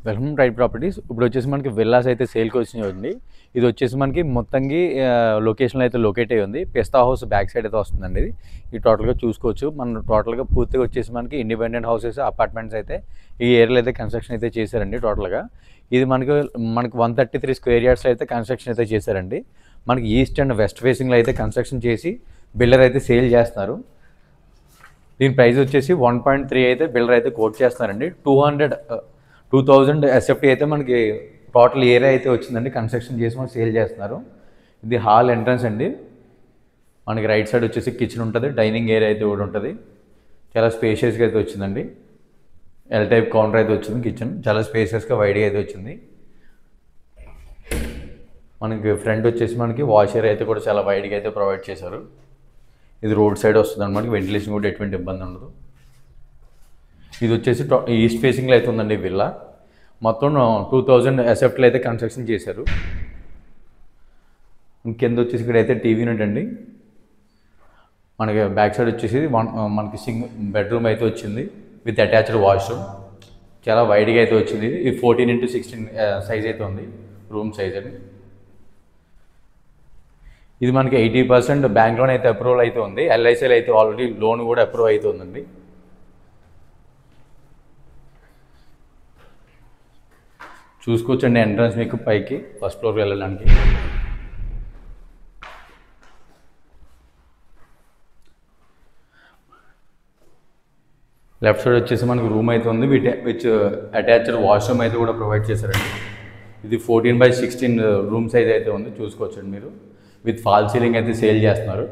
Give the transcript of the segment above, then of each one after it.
Welcome right properties. ఇప్పుడు వచ్చేసి మనకి విల్లాస్ అయితే సేల్కి వచ్చినాయండి. ఇది వచ్చేసి మనకి మొత్తంగా లొకేషన్లో అయితే లొకేట్ అయ్యి ఉంది. పిస్తా హౌస్ బ్యాక్ సైడ్ అయితే వస్తుందండి. ఇది టోటల్గా చూసుకోవచ్చు. మనం టోటల్గా పూర్తిగా వచ్చేసి మనకి ఇండిపెండెంట్ హౌసెస్, అపార్ట్మెంట్స్ అయితే ఈ ఏరియాలో అయితే కన్స్ట్రక్షన్ అయితే చేశారండి. టోటల్గా ఇది మనకి 133 స్క్వేర్ యార్డ్స్లో అయితే కన్స్ట్రక్షన్ అయితే చేశారండి. మనకి ఈస్ట్ అండ్ వెస్ట్ ఫేసింగ్లో అయితే కన్స్ట్రక్షన్ చేసి బిల్డర్ అయితే సేల్ చేస్తున్నారు. దీని ప్రైస్ వచ్చేసి 1.3 అయితే బిల్డర్ అయితే కోట్ చేస్తున్నారండి. 2000 ఎస్ఎఫ్టీ అయితే మనకి టోటల్ ఏరియా అయితే వచ్చిందండి. కన్స్ట్రక్షన్ చేసి మనకి సేల్ చేస్తున్నారు. ఇది హాల్ ఎంట్రన్స్ అండి. మనకి రైట్ సైడ్ వచ్చేసి కిచెన్ ఉంటుంది, డైనింగ్ ఏరియా అయితే కూడా ఉంటుంది. చాలా స్పేషియస్గా అయితే వచ్చిందండి. ఎల్ టైప్ కౌంటర్ అయితే వచ్చింది. కిచెన్ చాలా స్పేషియస్గా వైడ్గా అయితే వచ్చింది. మనకి ఫ్రంట్ వచ్చేసి మనకి వాష్ ఏరియా అయితే కూడా చాలా వైడ్గా అయితే ప్రొవైడ్ చేశారు. ఇది రోడ్ సైడ్ వస్తుంది అనమాట. వెంటిలేషన్ కూడా ఎటువంటి ఇబ్బంది ఉండదు. ఇది వచ్చేసి ఈస్ట్ ఫేసింగ్లో అయితే ఉందండి విల్లా. మొత్తం 2000 ఎస్ఎఫ్టీలో అయితే కన్స్ట్రక్షన్ చేశారు. కింద వచ్చేసి ఇక్కడ అయితే టీవీ యూనిట్ అండి. మనకి బ్యాక్ సైడ్ వచ్చేసి మనకి బెడ్రూమ్ అయితే వచ్చింది విత్ అటాచ్డ్ వాష్రూమ్. చాలా వైడ్గా అయితే వచ్చింది. ఇది 14x16 సైజ్ అయితే ఉంది, రూమ్ సైజ్ అని. ఇది మనకి 80% బ్యాంక్ లోన్ అయితే అప్రూవల్ అయితే ఉంది. ఎల్ఐసీలో అయితే ఆల్రెడీ లోన్ కూడా అప్రూవ్ అయితే ఉందండి. చూసుకోవచ్చండి ఎంట్రన్స్ మీకు పైకి ఫస్ట్ ఫ్లోర్కి వెళ్ళడానికి. లెఫ్ట్ సైడ్ వచ్చేసి మనకు రూమ్ అయితే ఉంది విత్ అటాచ్డ్ వాష్రూమ్ అయితే కూడా ప్రొవైడ్ చేశారండి. ఇది 14x16 రూమ్ సైజ్ అయితే ఉంది. చూసుకోవచ్చండి మీరు. విత్ ఫాల్ సీలింగ్ అయితే సేల్ చేస్తున్నారు.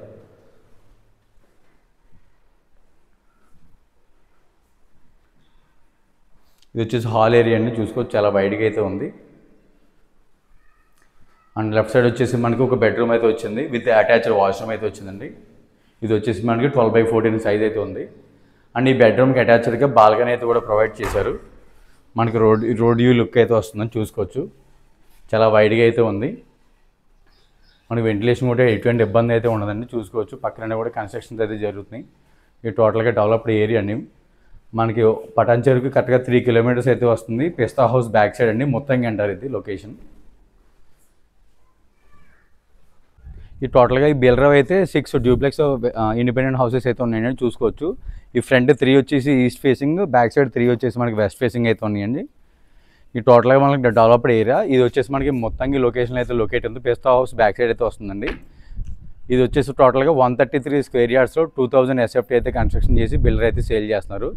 ఇది వచ్చేసి హాల్ ఏరియా అండి. చూసుకోవచ్చు చాలా వైడ్గా అయితే ఉంది. అండ్ లెఫ్ట్ సైడ్ వచ్చేసి మనకి ఒక బెడ్రూమ్ అయితే వచ్చింది విత్ అటాచ్డ్ వాష్రూమ్ అయితే వచ్చిందండి. ఇది వచ్చేసి మనకి 12x14 సైజ్ అయితే ఉంది. అండ్ ఈ బెడ్రూమ్కి అటాచ్డ్గా బాల్కనీ అయితే కూడా ప్రొవైడ్ చేశారు. మనకి రోడ్ వ్యూ లుక్ అయితే వస్తుందని చూసుకోవచ్చు. చాలా వైడ్గా అయితే ఉంది. మనకి వెంటిలేషన్ కూడా ఎటువంటి ఇబ్బంది అయితే ఉండదండి. చూసుకోవచ్చు పక్కన కూడా కన్స్ట్రక్షన్స్ అయితే జరుగుతున్నాయి. ఇది టోటల్గా డెవలప్డ్ ఏరియా అండి. మనకి పటాన్చెరుకు కరెక్ట్గా 3 కిలోమీటర్స్ అయితే వస్తుంది. పిస్తా హౌస్ బ్యాక్ సైడ్ అండి. మొత్తంగా అంటారు ఇది లొకేషన్. ఈ టోటల్గా ఈ బిల్డర్ అయితే 6 డ్యూప్లెక్స్ ఇండిపెండెంట్ హౌసెస్ అయితే ఉన్నాయండి. చూసుకోవచ్చు. ఈ ఫ్రంట్ 3 వచ్చేసి ఈస్ట్ ఫేసింగ్, బ్యాక్ సైడ్ 3 వచ్చేసి మనకి వెస్ట్ ఫేసింగ్ అయితే ఉన్నాయండి. ఈ టోటల్గా మనకి డెవలప్డ్ ఏరియా. ఇది వచ్చేసి మనకి మొత్తంగా లొకేషన్ అయితే లొకేట్ ఉంది. పిస్తా హౌస్ బ్యాక్ సైడ్ అయితే వస్తుందండి. ఇది వచ్చేసి టోటల్గా 133 స్క్వేర్ యార్డ్స్లో 2000 ఎస్ఎఫ్టీ అయితే కన్స్ట్రక్షన్ చేసి బిల్డర్ అయితే సేల్ చేస్తున్నారు.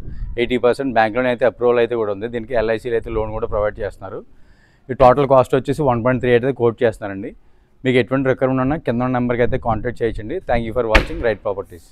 80% బ్యాంక్ లోన్ అయితే అప్రూవల్ అయితే కూడా ఉంది. దీనికి ఎల్ఐసీలో అయితే లోన్ కూడా ప్రొవైడ్ చేస్తున్నారు. ఈ టోటల్ కాస్ట్ వచ్చేసి 1.3 అయితే కోట్ చేస్తున్నారండి. మీకు ఎటువంటి రిక్వైర్మెంట్ ఉన్నా కింద నెంబర్కి అయితే కాంటాక్ట్ చేయొచ్చండి. Thank you for watching right properties.